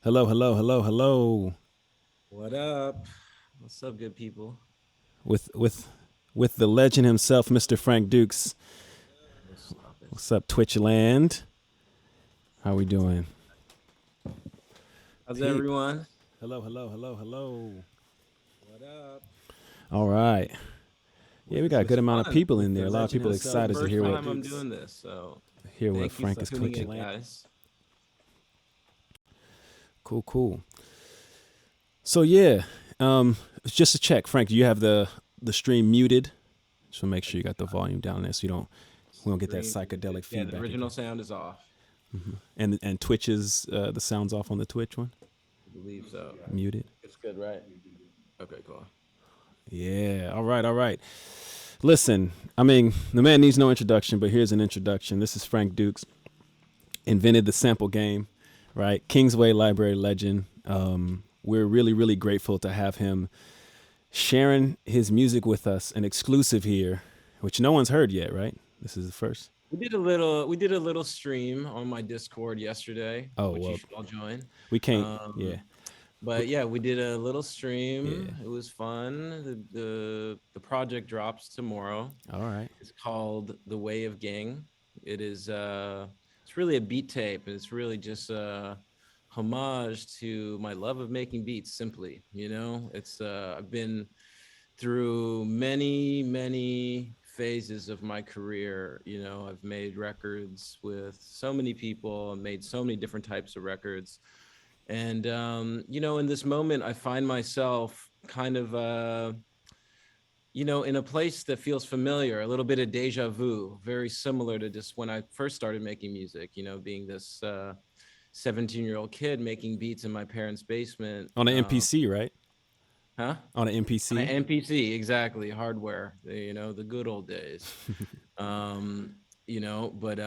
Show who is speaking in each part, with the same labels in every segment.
Speaker 1: Hello, hello, hello, hello.
Speaker 2: What up? What's up, good people?
Speaker 1: With with with the legend himself, Mr. Frank Dukes.
Speaker 2: Oh, stop it.
Speaker 1: What's up, Twitch land? How we doing?
Speaker 2: How's
Speaker 1: Pete.
Speaker 2: everyone?
Speaker 1: Hello, hello, hello, hello.
Speaker 2: What up?
Speaker 1: All right. Yeah, we
Speaker 2: This
Speaker 1: got a good
Speaker 2: was
Speaker 1: amount of
Speaker 2: fun
Speaker 1: people in
Speaker 2: with
Speaker 1: there.
Speaker 2: the
Speaker 1: A lot of
Speaker 2: legend
Speaker 1: people
Speaker 2: himself.
Speaker 1: excited to
Speaker 2: First
Speaker 1: hear what
Speaker 2: time I'm doing this, so
Speaker 1: Frank
Speaker 2: thank you
Speaker 1: is
Speaker 2: for tuning
Speaker 1: cooking.
Speaker 2: in, guys.
Speaker 1: Cool, cool. So yeah, just to check, Frank, do you have the stream muted? Just to make
Speaker 2: I
Speaker 1: sure you
Speaker 2: do
Speaker 1: got the
Speaker 2: not.
Speaker 1: volume down there, so we don't get that
Speaker 2: Stream muted.
Speaker 1: psychedelic
Speaker 2: Yeah, the
Speaker 1: feedback
Speaker 2: original
Speaker 1: again.
Speaker 2: sound is off.
Speaker 1: And Twitch's the sounds off on the Twitch one,
Speaker 2: I believe so.
Speaker 1: muted.
Speaker 2: It's good, right? Okay, cool.
Speaker 1: Yeah. All right. All right. Listen, I mean, the man needs no introduction, but here's an introduction. This is Frank Dukes, invented the sample game, right? Kingsway Library legend. We're really, really grateful to have him sharing his music with us, an exclusive here, which no one's heard yet, right? This is the first.
Speaker 2: We did a little stream on my Discord yesterday,
Speaker 1: Oh,
Speaker 2: which you
Speaker 1: well,
Speaker 2: should all join.
Speaker 1: we can't. Yeah.
Speaker 2: Um, But yeah, we did a little
Speaker 1: Yeah.
Speaker 2: stream. It was fun. The project drops tomorrow.
Speaker 1: All right.
Speaker 2: It's called The Way of Gang. It's really a beat tape. It's really just a homage to my love of making beats simply, It's I've been through many phases of my career. I've made records with so many people and made so many different types of records, and in this moment, I find myself kind of, in a place that feels familiar, a little bit of deja vu, very similar to just when I first started making music. Being this 17-year-old kid making beats in my parents' basement.
Speaker 1: On an MPC, right?
Speaker 2: Huh?
Speaker 1: On an
Speaker 2: On
Speaker 1: MPC.
Speaker 2: an NPC, exactly, hardware. The good old days. Um, but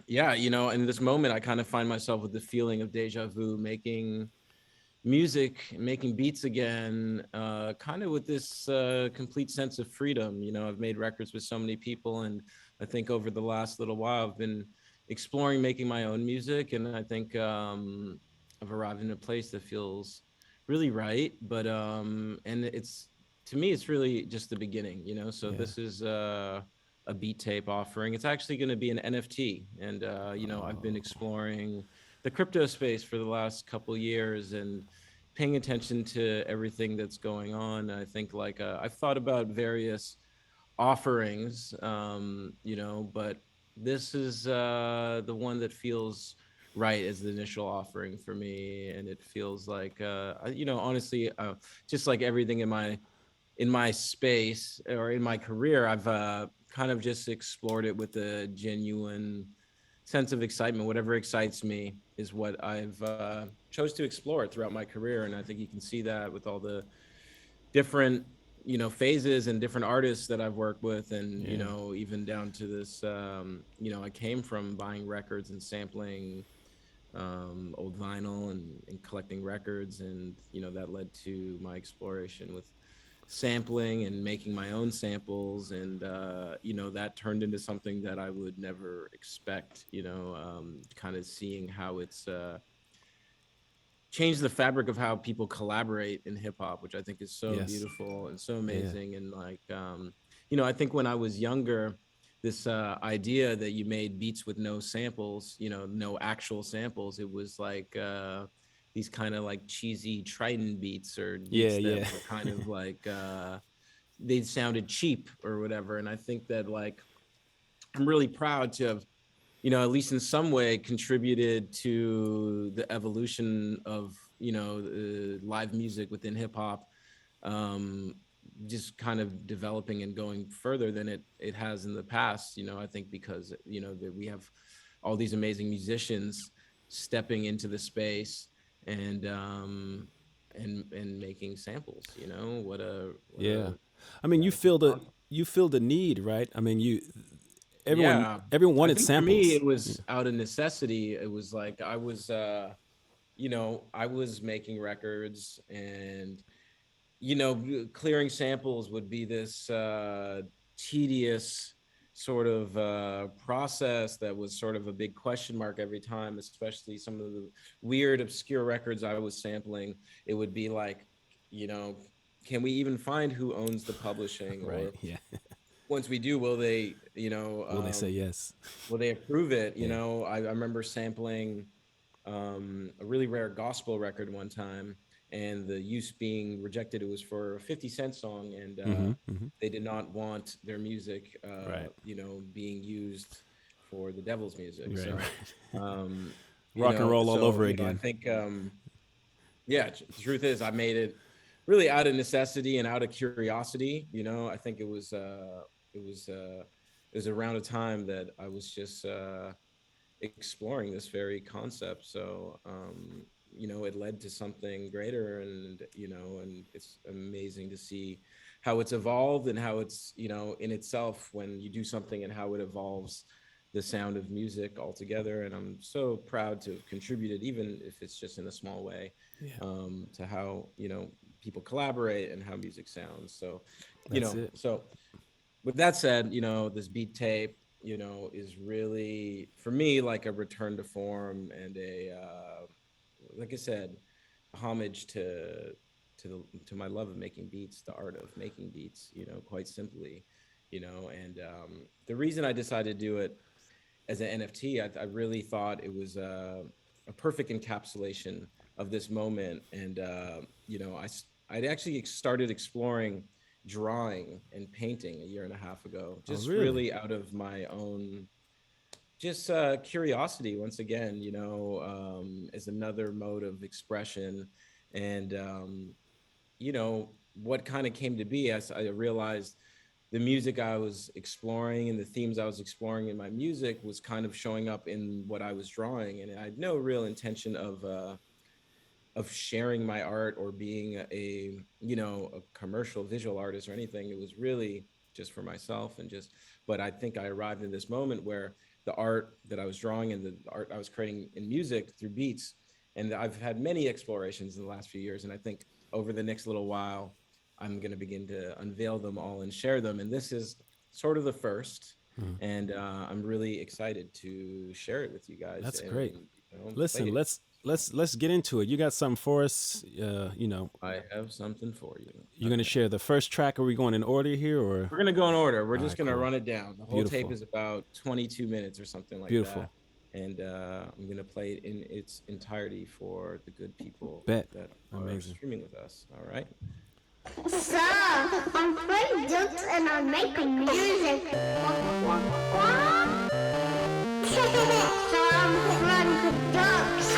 Speaker 2: yeah, in this moment, I kind of find myself with the feeling of deja vu, making music, making beats again, kind of with this complete sense of freedom. I've made records with so many people, and I think over the last little while, I've been exploring making my own music, and I think I've arrived in a place that feels really right. But and it's to me, it's really just the beginning. So
Speaker 1: Yeah.
Speaker 2: this is a beat tape offering. It's actually going to be an NFT, and I've been
Speaker 1: Oh,
Speaker 2: exploring the crypto space for the last couple years and paying attention to everything that's going on. I think like I've thought about various offerings, but this is the one that feels right as the initial offering for me, and it feels like honestly, just like everything in my space or in my career, I've kind of just explored it with a genuine sense of excitement. Whatever excites me is what I've chose to explore throughout my career, and I think you can see that with all the different phases and different artists that I've worked with, and
Speaker 1: yeah.
Speaker 2: even down to this. I came from buying records and sampling old vinyl and collecting records, and that led to my exploration with sampling and making my own samples, and that turned into something that I would never expect, kind of seeing how it's changed the fabric of how people collaborate in hip hop, which I think is so
Speaker 1: Yes.
Speaker 2: beautiful and so
Speaker 1: Yeah.
Speaker 2: amazing. And like I think when I was younger, this idea that you made beats with no samples, no actual samples, it was like these kind of like cheesy Triton beats, or
Speaker 1: Yeah.
Speaker 2: beats that
Speaker 1: Yeah.
Speaker 2: were kind of like they sounded cheap or whatever. And I think that like I'm really proud to have, at least in some way, contributed to the evolution of, live music within hip hop, um, just kind of developing and going further than it has in the past. I think because that we have all these amazing musicians stepping into the space, and making samples. What
Speaker 1: Yeah.
Speaker 2: a
Speaker 1: I mean,
Speaker 2: Yeah, it's just awesome.
Speaker 1: you feel the need, right? I mean,
Speaker 2: Yeah,
Speaker 1: everyone
Speaker 2: I
Speaker 1: wanted
Speaker 2: think for me
Speaker 1: samples.
Speaker 2: it was out of necessity. It was like I was making records, and clearing samples would be this tedious sort of process that was sort of a big question mark every time, especially some of the weird, obscure records I was sampling. It would be like, you know, can we even find who owns the publishing?
Speaker 1: Right.
Speaker 2: Or
Speaker 1: Yeah.
Speaker 2: once we do, will they,
Speaker 1: Will they say yes?
Speaker 2: will they approve it?
Speaker 1: Yeah.
Speaker 2: I remember sampling a really rare gospel record one time, and the use being rejected. It was for a 50 Cent song, and
Speaker 1: Mm-hmm. Mm-hmm.
Speaker 2: they did not want their music,
Speaker 1: Right.
Speaker 2: being used for the devil's music.
Speaker 1: Right.
Speaker 2: So,
Speaker 1: Right.
Speaker 2: um,
Speaker 1: Rock and roll all over
Speaker 2: I
Speaker 1: again.
Speaker 2: think, yeah, the truth is, I made it really out of necessity and out of curiosity. I think it was, uh, it was around a time that I was just exploring this very concept. So, it led to something greater, and it's amazing to see how it's evolved and how it's, in itself, when you do something, and how it evolves the sound of music altogether. And I'm so proud to have contributed, even if it's just in a small way,
Speaker 1: Yeah.
Speaker 2: to how, people collaborate and how music sounds. So,
Speaker 1: That's it.
Speaker 2: so with that said, this beat tape, is really for me like a return to form, and like I said, a homage to my love of making beats, the art of making beats, quite simply, and the reason I decided to do it as an NFT, I really thought it was a perfect encapsulation of this moment. And I'd actually started exploring drawing and painting a year and a half ago,
Speaker 1: Oh,
Speaker 2: just
Speaker 1: really?
Speaker 2: really out of my own just curiosity once again, as another mode of expression. And what kind of came to be as I realized the music I was exploring and the themes I was exploring in my music was kind of showing up in what I was drawing. And I had no real intention of sharing my art or being a commercial visual artist or anything. It was really just for myself, but I think I arrived in this moment where the art that I was drawing and the art I was creating in music through beats, and I've had many explorations in the last few years. And I think over the next little while, I'm going to begin to unveil them all and share them. And this is sort of the first.
Speaker 1: Hmm.
Speaker 2: And I'm really excited to share it with you guys
Speaker 1: That's
Speaker 2: and,
Speaker 1: great.
Speaker 2: play
Speaker 1: Listen,
Speaker 2: it.
Speaker 1: let's get into it. You got something for us?
Speaker 2: I have something for you.
Speaker 1: You're gonna
Speaker 2: Okay.
Speaker 1: share the first track. Are we going in order here, or?
Speaker 2: We're gonna go in order. We're
Speaker 1: All
Speaker 2: just
Speaker 1: right,
Speaker 2: gonna
Speaker 1: cool.
Speaker 2: run it down. The whole tape
Speaker 1: Beautiful.
Speaker 2: is about 22 minutes or something like
Speaker 1: Beautiful.
Speaker 2: that. And I'm gonna play it in its entirety for the good people
Speaker 1: Bet.
Speaker 2: that are
Speaker 1: Amazing.
Speaker 2: streaming with us. All right.
Speaker 3: So, I'm playing Dukes and I'm making music. So I'm from Dukes.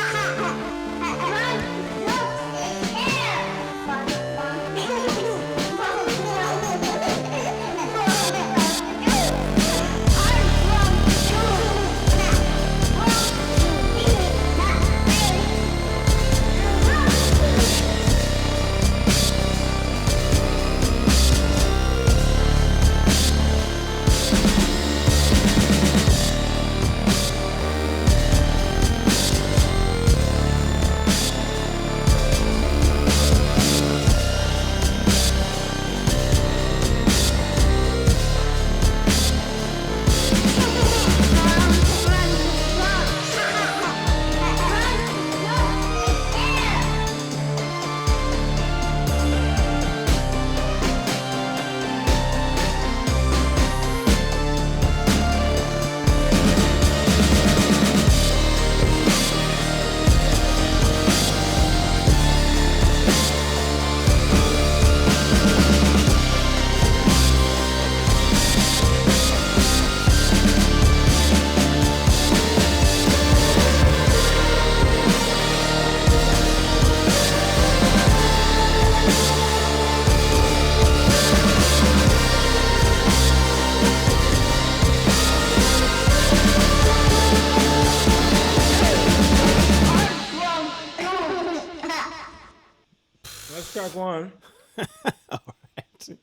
Speaker 2: That's track one.
Speaker 1: All right.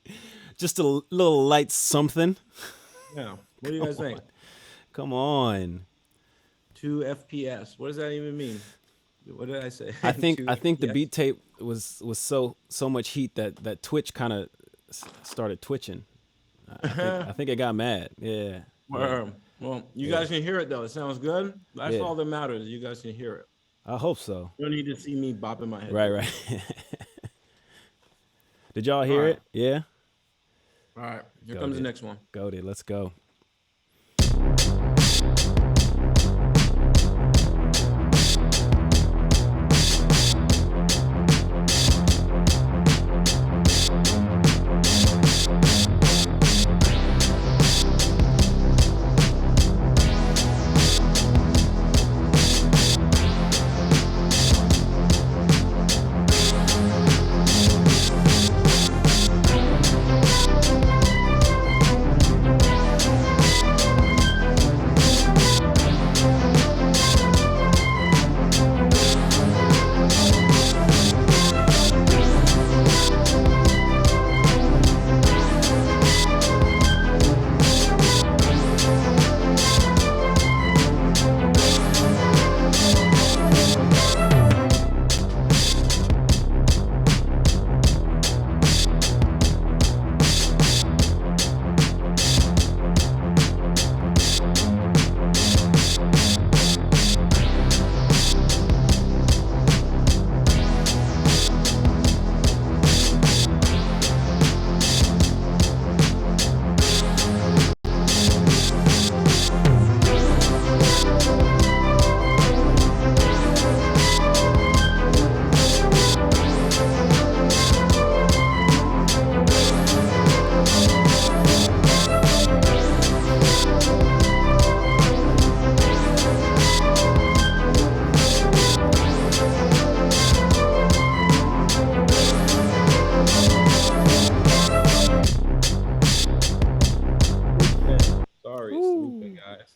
Speaker 1: Just a little light something.
Speaker 2: Yeah. What do you guys think?
Speaker 1: Come on.
Speaker 2: 2 FPS. What does that even mean? What did I say?
Speaker 1: I think
Speaker 2: 2
Speaker 1: I think the
Speaker 2: FPS?
Speaker 1: beat tape was so much heat that Twitch kind of started twitching. I think it got mad. Yeah.
Speaker 2: Well, you guys can hear it though. It sounds good. That's all that matters. You guys can hear it.
Speaker 1: I hope so.
Speaker 2: You don't need to see me bopping my head.
Speaker 1: Right. Did y'all hear it? Yeah.
Speaker 2: All right. Here comes the next one.
Speaker 1: Go there. Let's go.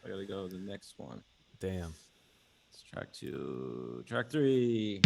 Speaker 2: I gotta go to the next one.
Speaker 1: Damn.
Speaker 2: It's track 2. Track 3.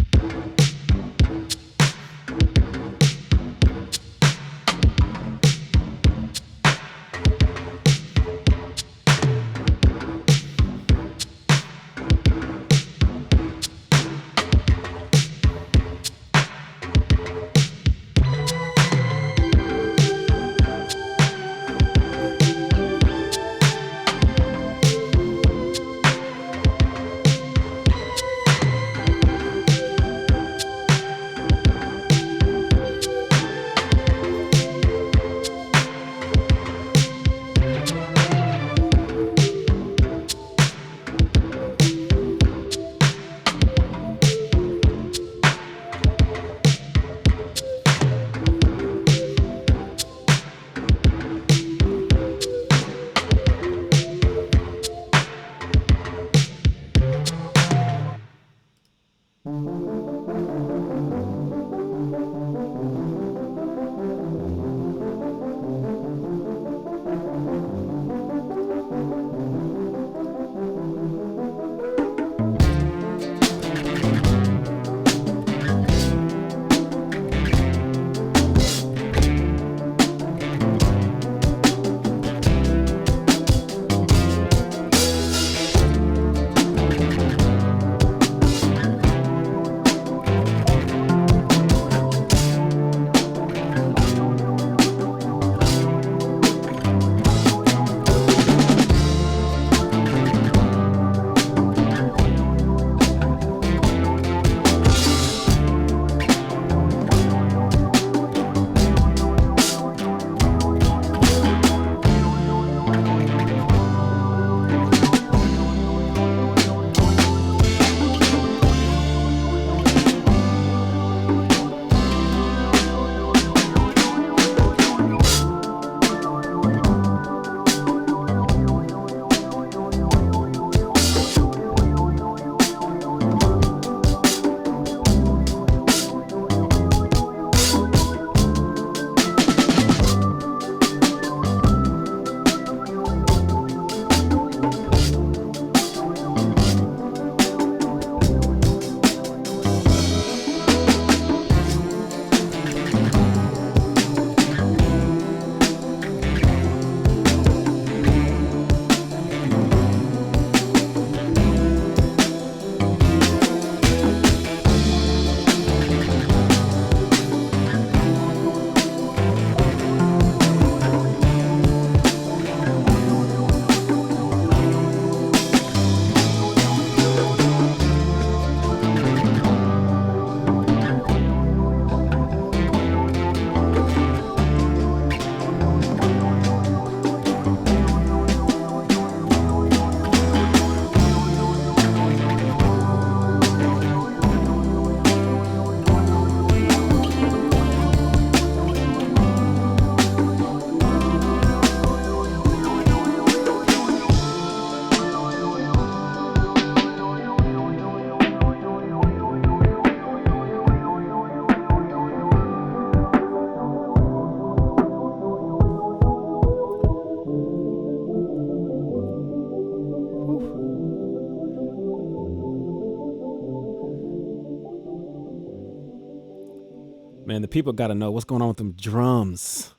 Speaker 1: Man, the people got to know what's going on with them drums.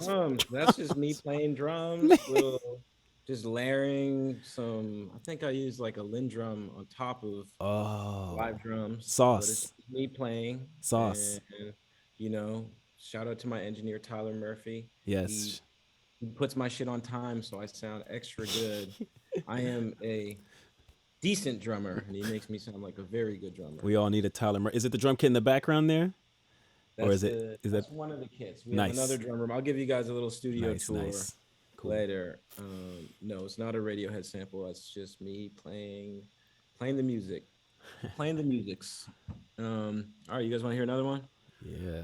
Speaker 2: Drums. That's just me playing drums, little just layering some. I think I use like a Lindrum on top of
Speaker 1: Oh,
Speaker 2: live drums, but it's
Speaker 1: sauce,
Speaker 2: just me playing.
Speaker 1: sauce.
Speaker 2: And you know, shout out to my engineer Tyler Murphy. He
Speaker 1: Yes,
Speaker 2: he puts my shit on time, so I sound extra good. I am a decent drummer, and he makes me sound like a very good drummer.
Speaker 1: we all need a Tyler. Is it the drum kit in the background there, or
Speaker 2: That's
Speaker 1: is it?
Speaker 2: the
Speaker 1: Is that
Speaker 2: that's one of the kits. We have another
Speaker 1: nice?
Speaker 2: drummer. I'll give you guys a little studio
Speaker 1: Nice,
Speaker 2: tour
Speaker 1: nice, cool.
Speaker 2: later. No, it's not a Radiohead sample. It's just me playing the music, playing the musics. All right, you guys want to hear another one?
Speaker 1: Yeah.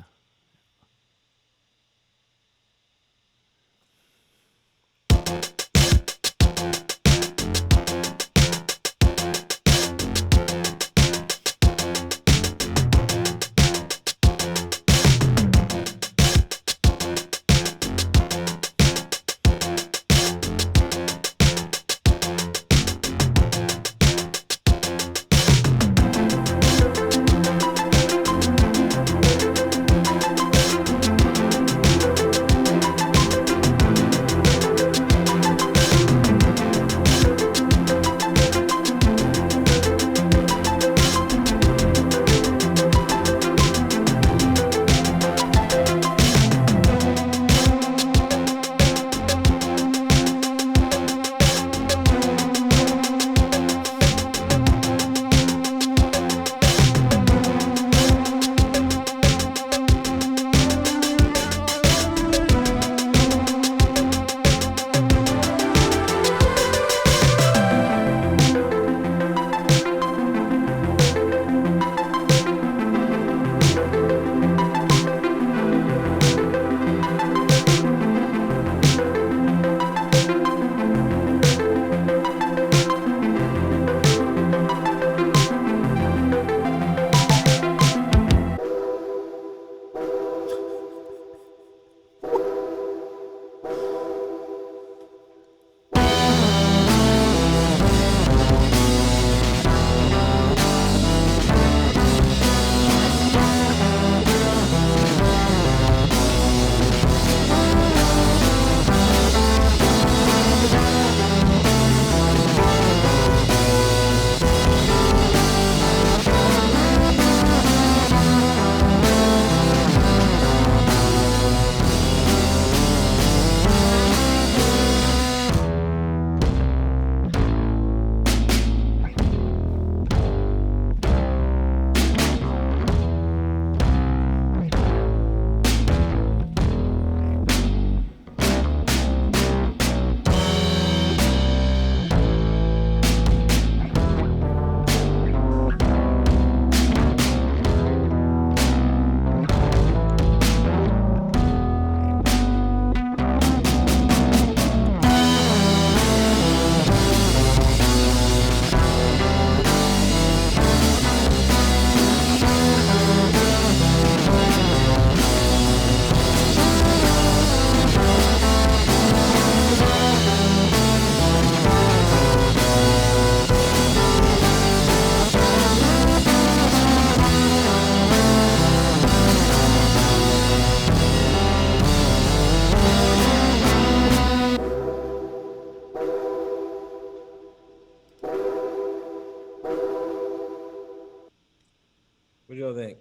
Speaker 2: What do y'all think?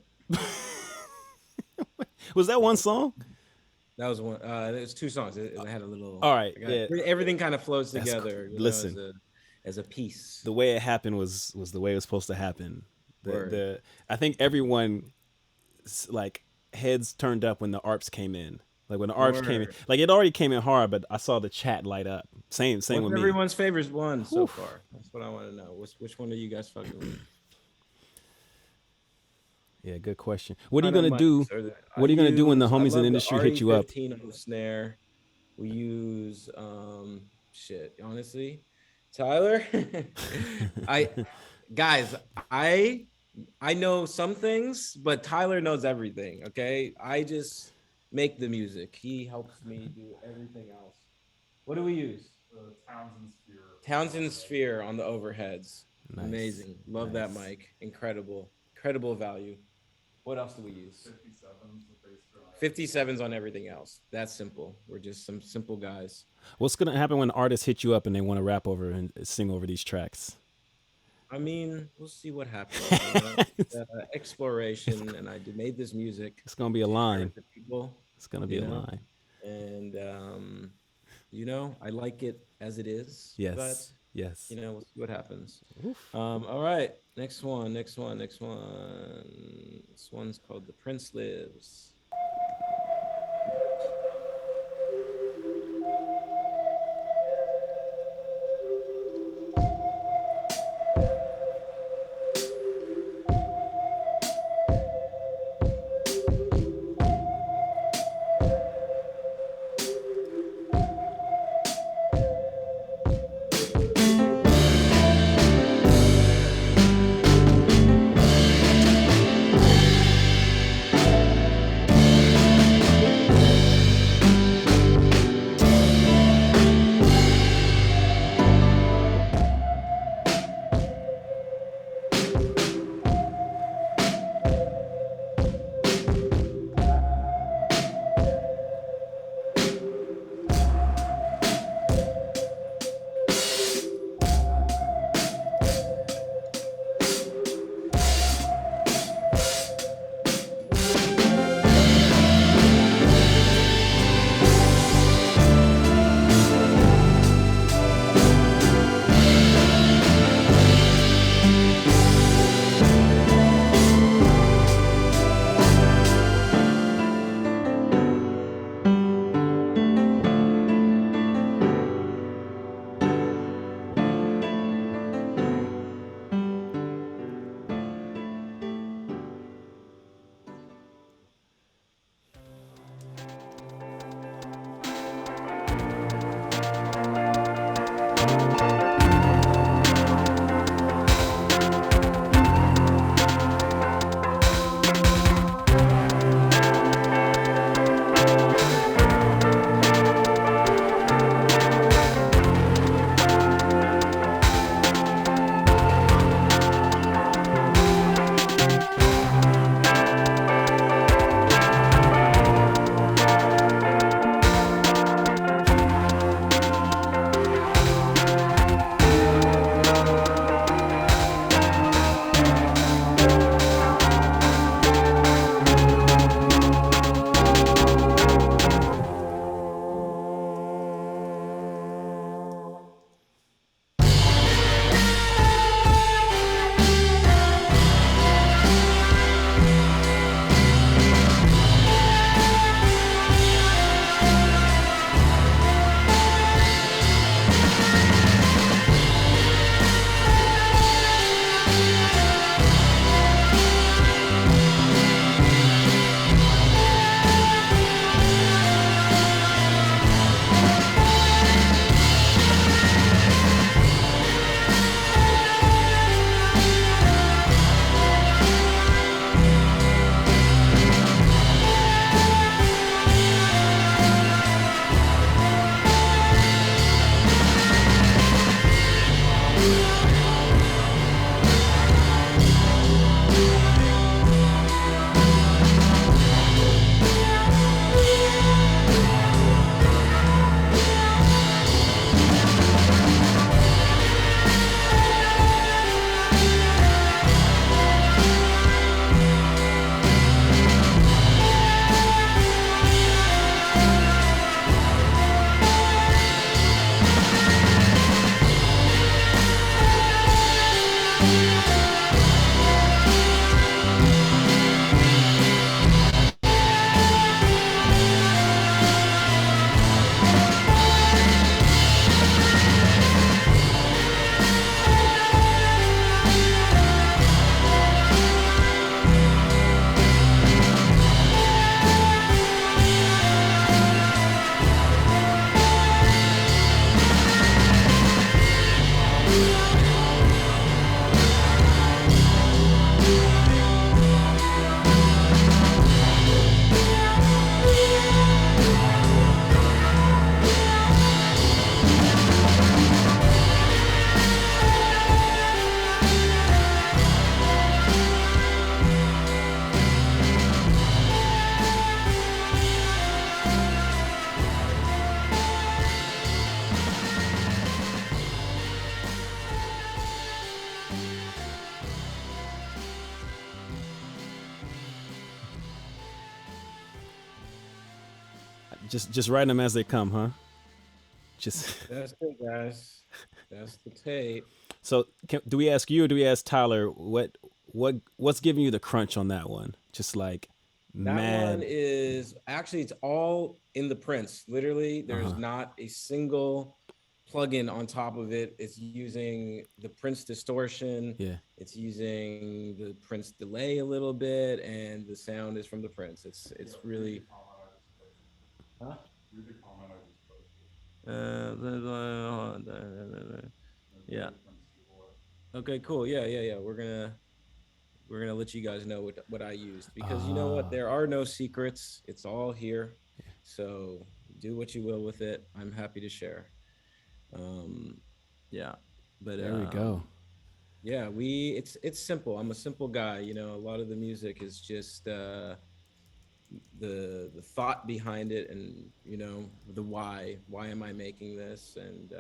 Speaker 1: Was that one song?
Speaker 2: That was one. It's two songs. It had a little.
Speaker 1: All right,
Speaker 2: I got-
Speaker 1: yeah.
Speaker 2: Everything kind of flows
Speaker 1: That's
Speaker 2: together. You know,
Speaker 1: listen.
Speaker 2: as a piece.
Speaker 1: The way it happened was the way it was supposed to happen.
Speaker 2: Word.
Speaker 1: The I think everyone like heads turned up when the ARPs came in. Like when the ARPs came in,
Speaker 2: Word.
Speaker 1: like it already came in hard, but I saw the chat light up. Same
Speaker 2: What's
Speaker 1: with me.
Speaker 2: everyone's favorite one so far? That's what I want to know. Which one are you guys fucking with?
Speaker 1: Yeah, good question. What are you
Speaker 2: Kind of
Speaker 1: gonna do?
Speaker 2: mics are the-
Speaker 1: What are you gonna do when the
Speaker 2: I
Speaker 1: homies in
Speaker 2: love
Speaker 1: the industry hit you up?
Speaker 2: RE15 on the snare. We use shit. Honestly, Tyler, I guys, I know some things, but Tyler knows everything. Okay, I just make the music. He helps me do everything else. What do we use? Townsend Sphere on the overheads.
Speaker 1: Nice.
Speaker 2: Amazing. Love that
Speaker 1: Nice.
Speaker 2: mic. Incredible. Incredible value. What else do we use? 57s on everything else. That's simple. We're just some simple guys.
Speaker 1: What's gonna happen when artists hit you up and they want to rap over and sing over these tracks?
Speaker 2: I mean, we'll see what happens. Exploration, and I made this music.
Speaker 1: It's gonna be a
Speaker 2: to share
Speaker 1: line.
Speaker 2: with the people,
Speaker 1: It's gonna be
Speaker 2: you
Speaker 1: a
Speaker 2: know?
Speaker 1: line.
Speaker 2: And I like it as it is.
Speaker 1: Yes.
Speaker 2: But
Speaker 1: Yes.
Speaker 2: we'll see what happens.
Speaker 1: Oof.
Speaker 2: All right, next one. This one's called "The Prince Lives."
Speaker 1: Just writing them as they come, huh? Just
Speaker 2: That's it, guys. That's the tape.
Speaker 1: so. Do we ask you or do we ask Tyler what's giving you the crunch on that one? Just like
Speaker 2: That one
Speaker 1: mad.
Speaker 2: is actually, it's all in the prints. Literally,
Speaker 1: Uh
Speaker 2: there's
Speaker 1: huh.
Speaker 2: not a single plugin on top of it. It's using the Prince distortion.
Speaker 1: Yeah.
Speaker 2: It's using the Prince delay a little bit, and the sound is from the Prince. It's really. Huh? Yeah. Okay. Cool. Yeah. Yeah. Yeah. We're gonna let you guys know what I used, because you know what,
Speaker 1: Ah.
Speaker 2: there are no secrets. It's all here, so do what you will with it. I'm happy to share. Um, yeah, but
Speaker 1: There we go.
Speaker 2: yeah, it's simple. I'm a simple guy. You know, a lot of the music is just the thought behind it, and you know the why am I making this, and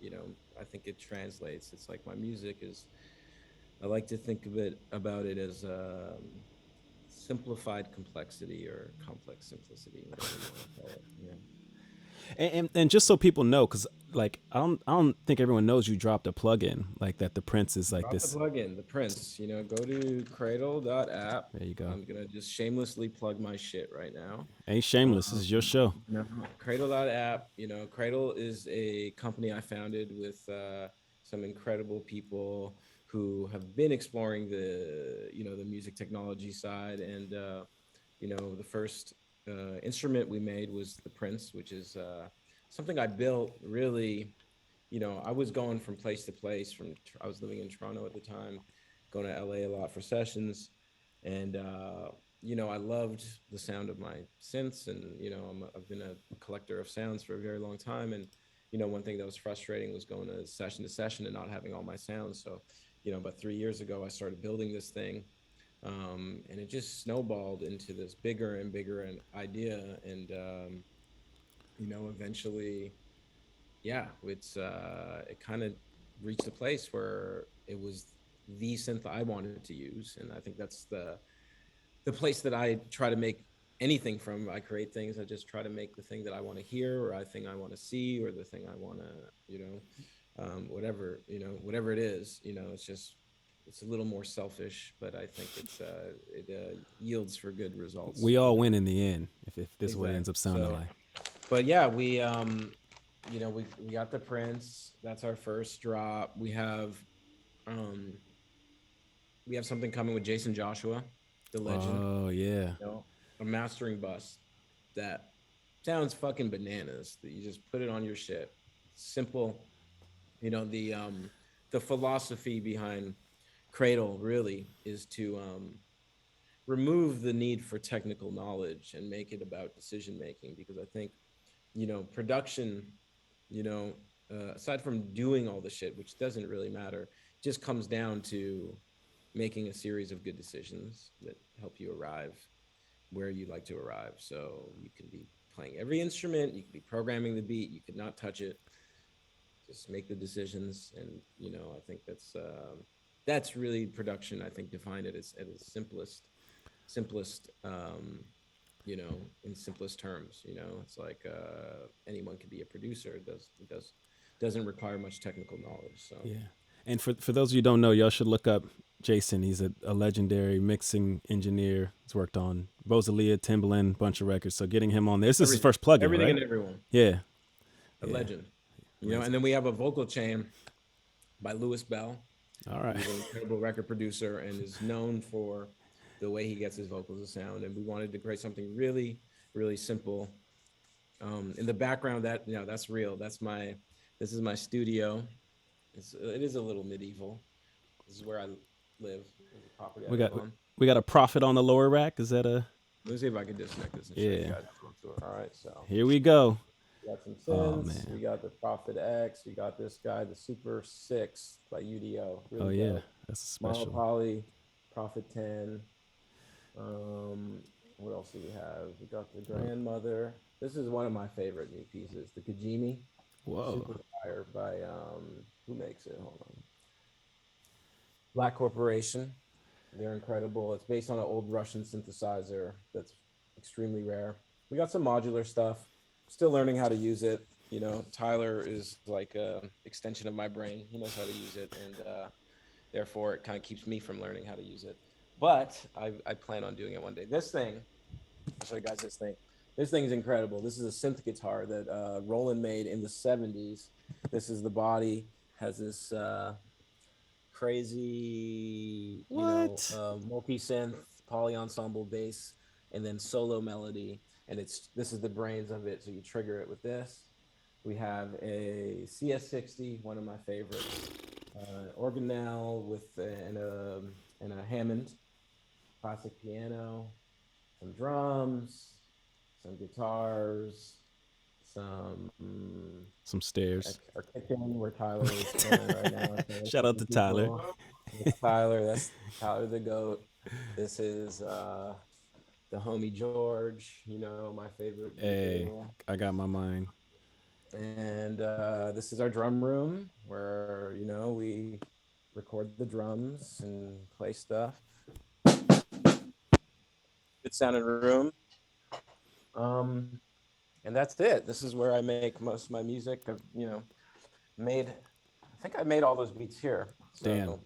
Speaker 2: you know, I think it translates. It's like my music is, I like to think of it about it as simplified complexity, or complex simplicity, whatever you want to call it. Yeah.
Speaker 1: And just so people know, because like I don't think everyone knows you dropped a plugin like that. The Prince is like
Speaker 2: Drop the
Speaker 1: this.
Speaker 2: plugin, the Prince. You know, go to Cradle.app.
Speaker 1: There you go.
Speaker 2: I'm gonna just shamelessly plug my shit right now.
Speaker 1: Ain't shameless. This is your show.
Speaker 2: No, Cradle.app. You know, Cradle is a company I founded with some incredible people who have been exploring the music technology side, and you know, the first instrument we made was the Prince, which is something I built really. You know, I was going from place to place. I was living in Toronto at the time, going to LA a lot for sessions, and you know, I loved the sound of my synths, and you know, I've been a collector of sounds for a very long time, and you know, one thing that was frustrating was going to session and not having all my sounds. So, you know, about 3 years ago, I started building this thing, and it just snowballed into this bigger and bigger an idea, and you know, eventually, yeah, it kind of reached a place where it was the synth I wanted to use, and I think that's the place that I try to make anything from. I create things. I just try to make the thing that I want to hear, or I think I want to see, or the thing I want to, you know, whatever, you know, whatever it is, you know, it's a little more selfish, but I think it yields for good results.
Speaker 1: We
Speaker 2: You
Speaker 1: all
Speaker 2: know,
Speaker 1: win in the end if this is what it ends
Speaker 2: exactly.
Speaker 1: up sounding
Speaker 2: So,
Speaker 1: like.
Speaker 2: but yeah, you know, we got the Prince. That's our first drop. Um, we have something coming with Jason Joshua, the legend.
Speaker 1: Oh yeah.
Speaker 2: You know, a mastering bus that sounds fucking bananas. That you just put it on your shit. Simple. You know, the philosophy behind Cradle really is to remove the need for technical knowledge and make it about decision making, because I think, you know, production, you know, aside from doing all the shit, which doesn't really matter, just comes down to making a series of good decisions that help you arrive where you'd like to arrive. So you can be playing every instrument, you could be programming the beat, you could not touch it, just make the decisions. And you know, I think that's really production. I think define it as at its simplest you know, in simplest terms. You know, it's like anyone can be a producer. Doesn't require much technical knowledge. So
Speaker 1: Yeah. And for those of you who don't know, y'all should look up Jason. He's a legendary mixing engineer. He's worked on Rosalia, Timbaland, bunch of records. So getting him on there. This is his
Speaker 2: everything,
Speaker 1: first plugin,
Speaker 2: everything
Speaker 1: right?
Speaker 2: and everyone,
Speaker 1: Yeah.
Speaker 2: a
Speaker 1: Yeah.
Speaker 2: legend. You know,
Speaker 1: Amazing.
Speaker 2: and then we have a vocal chain by Louis Bell,
Speaker 1: All right.
Speaker 2: who's an incredible record producer and is known for the way he gets his vocals to sound. And we wanted to create something really, really simple. In the background, that, you know, that's real. This is my studio. It is a little medieval. This is where I live. There's a property I
Speaker 1: We
Speaker 2: live
Speaker 1: got
Speaker 2: on.
Speaker 1: we got a Prophet on the lower rack. Is that a
Speaker 2: Let me see if I can disconnect this and show you
Speaker 1: yeah?
Speaker 2: guys. All right, so
Speaker 1: Here we go.
Speaker 2: we got some
Speaker 1: Oh
Speaker 2: synths.
Speaker 1: man.
Speaker 2: We got the Prophet X. We got this guy, the Super 6 by UDO.
Speaker 1: Oh
Speaker 2: Really
Speaker 1: yeah.
Speaker 2: dope.
Speaker 1: That's a special.
Speaker 2: Monopoly, Prophet 10. What else do we have? We got the Grandmother. This is one of my favorite new pieces, the Kajimi.
Speaker 1: Whoa.
Speaker 2: Super Fire by who makes it? Hold on. Black Corporation. They're incredible. It's based on an old Russian synthesizer that's extremely rare. We got some modular stuff. Still learning how to use it. You know, Tyler is like a extension of my brain. He knows how to use it, and therefore it kind of keeps me from learning how to use it. But I plan on doing it one day. This thing, I'll show you guys this thing. This thing is incredible. This is a synth guitar that Roland made in the 70s. This is the body, has this crazy,
Speaker 1: What?
Speaker 2: multi-synth poly ensemble bass, and then solo melody. And this is the brains of it. So you trigger it with this. We have a CS60, one of my favorites, organelle and a Hammond, classic piano, some drums, some guitars, some
Speaker 1: Some stairs.
Speaker 2: our kitchen where Tyler is chilling right now. So
Speaker 1: Shout out to Tyler.
Speaker 2: That's Tyler. That's Tyler the goat. This is the homie George. You know, my favorite.
Speaker 1: Hey, I got my mind.
Speaker 2: And this is our drum room where we record the drums and play stuff. Good sounding room. And that's it. This is where I make most of my music. I've made. I think I made all those beats here. So
Speaker 1: Damn.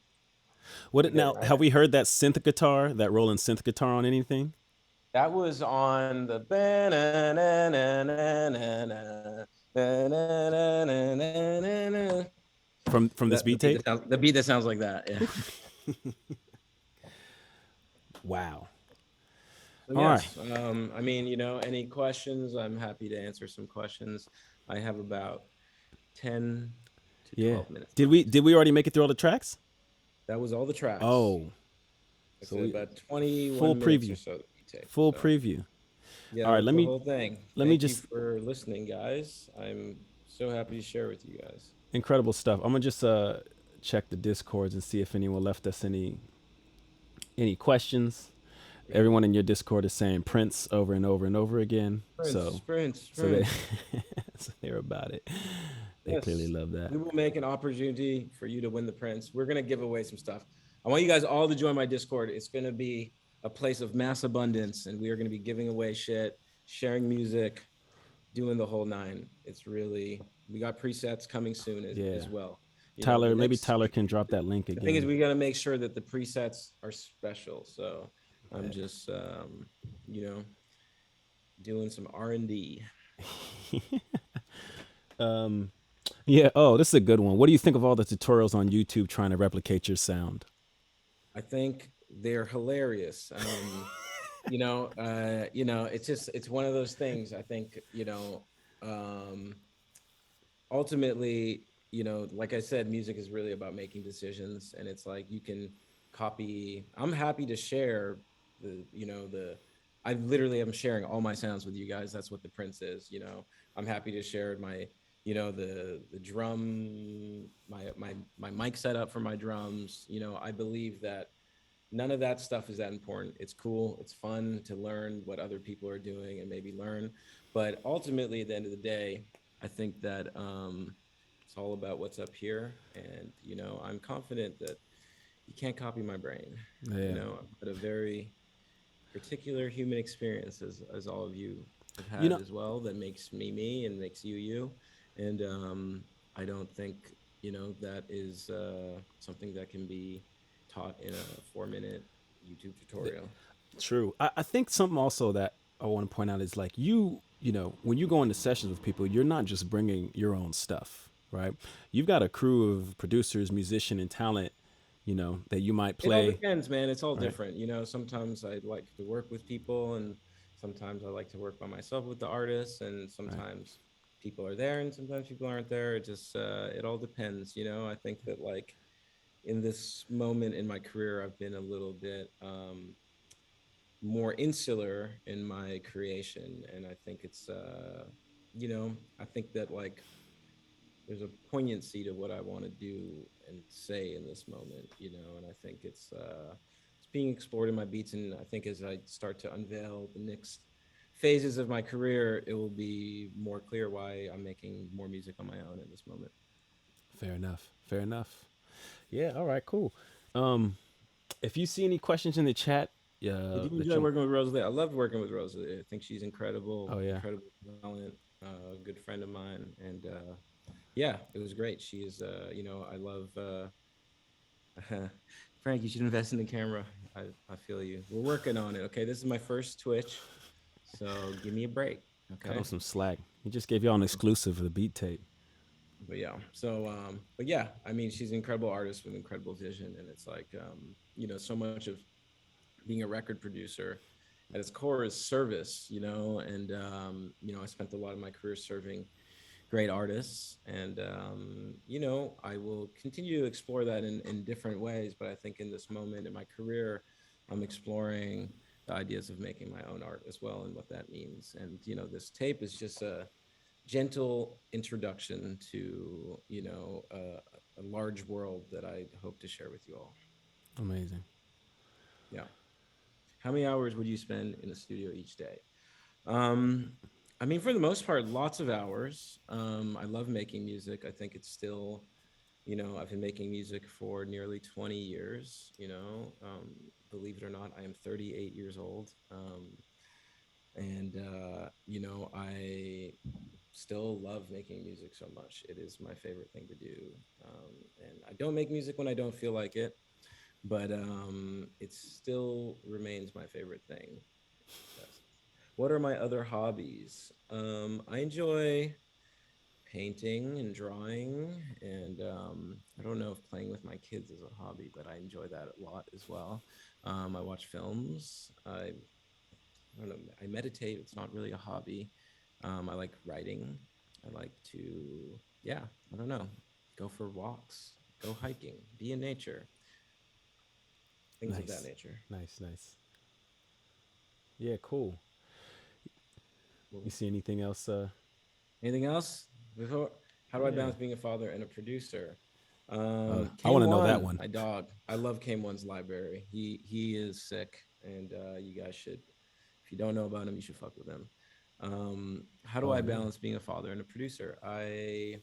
Speaker 1: What now?
Speaker 2: right?
Speaker 1: Have we heard that synth guitar, that Roland synth guitar on anything?
Speaker 2: That was on the
Speaker 1: From this beat tape?
Speaker 2: The beat that sounds like that. Yeah.
Speaker 1: Wow.
Speaker 2: So
Speaker 1: All
Speaker 2: yes, I mean, any questions? I'm happy to answer some questions. I have about 10 to 12 minutes.
Speaker 1: Did we already make it through all the tracks?
Speaker 2: That was all the tracks.
Speaker 1: Oh.
Speaker 2: So about 21
Speaker 1: full
Speaker 2: minutes
Speaker 1: preview.
Speaker 2: or so.
Speaker 1: Full preview.
Speaker 2: Yeah.
Speaker 1: All right, let me.
Speaker 2: Whole thing.
Speaker 1: Let me
Speaker 2: Thank
Speaker 1: just.
Speaker 2: you for listening, guys. I'm so happy to share with you guys.
Speaker 1: Incredible stuff. I'm gonna just check the discords and see if anyone left us any questions. Everyone in your Discord is saying Prince over and over and over again.
Speaker 2: Prince.
Speaker 1: So they're about it. They clearly love that.
Speaker 2: We will make an opportunity for you to win the Prince. We're gonna give away some stuff. I want you guys all to join my Discord. It's gonna be a place of mass abundance, and we are gonna be giving away shit, sharing music, doing the whole nine. It's really, we got presets coming soon as well.
Speaker 1: Tyler, maybe Tyler can drop that link again.
Speaker 2: The thing is, we got to make sure that the presets are special. So I'm just, doing some R&D.
Speaker 1: Yeah. Oh, this is a good one. What do you think of all the tutorials on YouTube trying to replicate your sound?
Speaker 2: I think they're hilarious. It's one of those things. I think, ultimately, like I said, music is really about making decisions, and it's like you can copy. I'm happy to share I literally am sharing all my sounds with you guys. That's what the Prince is. I'm happy to share my, the drum, my mic setup for my drums. I believe that none of that stuff is that important. It's cool. It's fun to learn what other people are doing and maybe learn. But ultimately, at the end of the day, I think that it's all about what's up here. And, I'm confident that you can't copy my brain.
Speaker 1: Yeah.
Speaker 2: I've had a very particular human experience, as all of you have had as well, that makes me and makes you. And I don't think, that is something that can be taught in a 4-minute YouTube tutorial.
Speaker 1: True. I think something also that I want to point out is like when you go into sessions with people, you're not just bringing your own stuff, right? You've got a crew of producers, musician, and talent, that you might play.
Speaker 2: It all depends, man. It's all different. Sometimes I like to work with people, and sometimes I like to work by myself with the artists, and sometimes people are there and sometimes people aren't there. It just, it all depends. I think that like in this moment in my career, I've been a little bit more insular in my creation. And I think it's, I think that like there's a poignancy to what I want to do and say in this moment, and I think it's being explored in my beats. And I think as I start to unveil the next phases of my career, it will be more clear why I'm making more music on my own in this moment.
Speaker 1: Fair enough. Yeah. All right, cool. If you see any questions in the chat,
Speaker 2: Did you enjoy working with Rosalie? I loved working with Rosalie. I think she's incredible.
Speaker 1: Oh, yeah.
Speaker 2: Incredible talent. a good friend of mine, and yeah, it was great. She is, I love Frank. You should invest in the camera. I feel you. We're working on it. Okay, this is my first Twitch, so give me a break.
Speaker 1: Cut
Speaker 2: Okay.
Speaker 1: off some slack. He just gave y'all an exclusive of the beat tape.
Speaker 2: But yeah, but yeah, I mean, she's an incredible artist with incredible vision, and it's like, so much of being a record producer at its core is service, and I spent a lot of my career serving great artists, and I will continue to explore that in different ways. But I think in this moment in my career, I'm exploring the ideas of making my own art as well, and what that means. And this tape is just a gentle introduction to a large world that I hope to share with you all.
Speaker 1: Amazing.
Speaker 2: Yeah. How many hours would you spend in the studio each day? Um, I mean, for the most part, lots of hours. I love making music. I think it's still, I've been making music for nearly 20 years. Believe it or not, I am 38 years old. And I still love making music so much. It is my favorite thing to do. And I don't make music when I don't feel like it, but it still remains my favorite thing. Yes. What are my other hobbies? I enjoy painting and drawing, and I don't know if playing with my kids is a hobby, but I enjoy that a lot as well. I watch films. I don't know. I meditate. It's not really a hobby. I like writing. I like to, yeah, I don't know, go for walks, go hiking, be in nature, things of that nature.
Speaker 1: Nice. Yeah, cool.
Speaker 2: Well,
Speaker 1: You see anything else?
Speaker 2: anything else? Before, how do I balance being a father and a producer?
Speaker 1: I want to know that
Speaker 2: K1,
Speaker 1: one.
Speaker 2: my dog. I love K1's library. He is sick, and you guys should, if you don't know about him, you should fuck with him. How do I balance being a father and a producer? I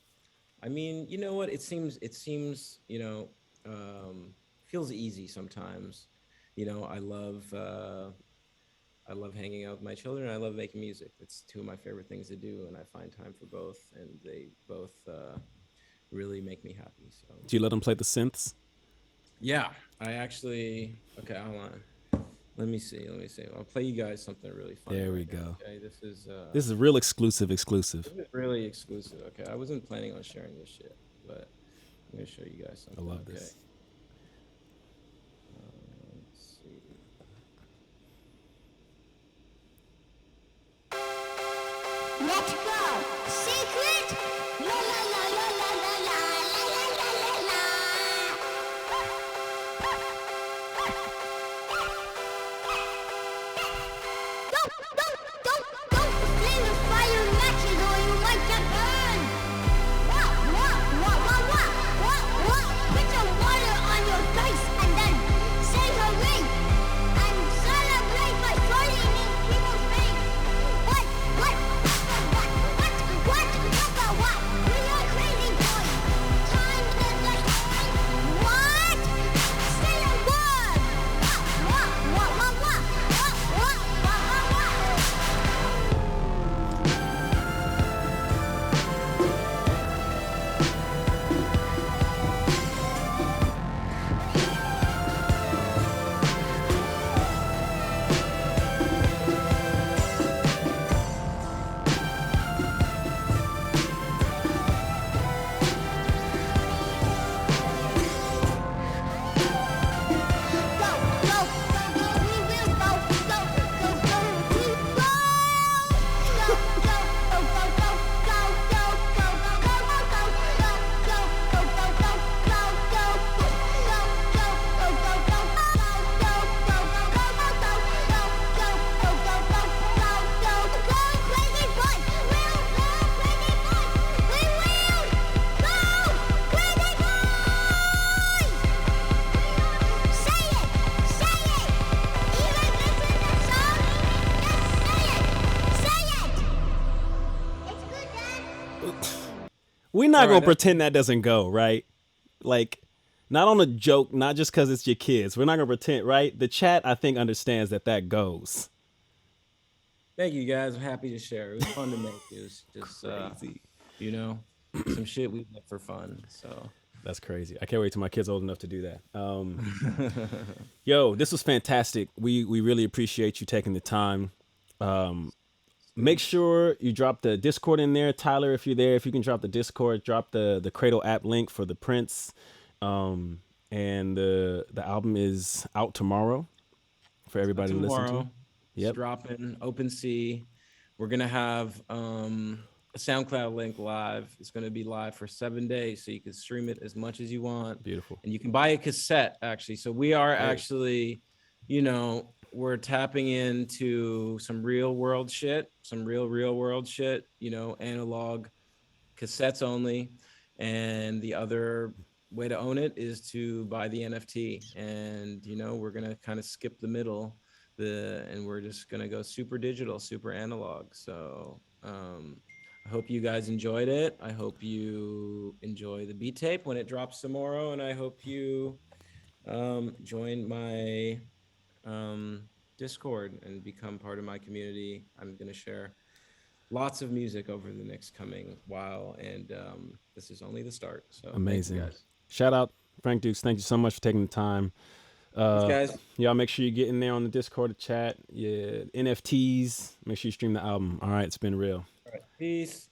Speaker 2: mean, you know what? It seems, feels easy sometimes. I love hanging out with my children. I love making music. It's two of my favorite things to do, and I find time for both, and they both really make me happy. So,
Speaker 1: Do you let them play the synths?
Speaker 2: yeah, I actually. Okay, hold on. Let me see. I'll play you guys something really fun.
Speaker 1: There we
Speaker 2: right now,
Speaker 1: go.
Speaker 2: okay,
Speaker 1: This is real exclusive.
Speaker 2: this is really exclusive. Okay, I wasn't planning on sharing this shit, but I'm gonna show you guys
Speaker 1: I
Speaker 2: something.
Speaker 1: love
Speaker 2: Okay.
Speaker 1: this.
Speaker 2: Let's see.
Speaker 3: Let's go. Secret. La la la la la la la la la la la Don't play with fire matches or you might get burned. What? Put some water on your face and then say hooray and celebrate by farting in people's face. What? We are crazy boys. Time to like what? Say a word. What?
Speaker 1: We're not
Speaker 2: All
Speaker 1: gonna
Speaker 2: right,
Speaker 1: pretend that doesn't go, right? Like, not on a joke, not just because it's your kids. We're not gonna pretend, right? The chat, I think, understands that goes.
Speaker 2: Thank you guys. I'm happy to share. It was fun to make. It was just
Speaker 1: Crazy.
Speaker 2: you know, some shit we did for fun. So
Speaker 1: That's crazy. I can't wait till my kids old enough to do that. Yo, this was fantastic. We really appreciate you taking the time. Make sure you drop the Discord in there, Tyler. If you're there, if you can drop the Discord, drop the Cradle app link for the prints. And the album is out tomorrow for everybody to listen to.
Speaker 2: tomorrow it's
Speaker 1: Yep.
Speaker 2: dropping OpenSea. We're gonna have a SoundCloud link live. It's gonna be live for 7 days, so you can stream it as much as you want.
Speaker 1: Beautiful.
Speaker 2: And you can buy a cassette actually. So we are
Speaker 1: Great.
Speaker 2: actually, we're tapping into some real world shit, some real world shit, analog cassettes only. And the other way to own it is to buy the NFT. And we're gonna kind of skip the middle, and we're just gonna go super digital, super analog. So I hope you guys enjoyed it. I hope you enjoy the beat tape when it drops tomorrow, and I hope you join my Discord and become part of my community. I'm gonna share lots of music over the next coming while, and this is only the start. So
Speaker 1: Amazing.
Speaker 2: thank you guys.
Speaker 1: Shout out Frank Dukes. Thank you so much for taking the time.
Speaker 2: Thanks, guys.
Speaker 1: Y'all make sure you get in there on the Discord to chat. Yeah, NFTs. Make sure you stream the album. All right, it's been real.
Speaker 2: All right, peace.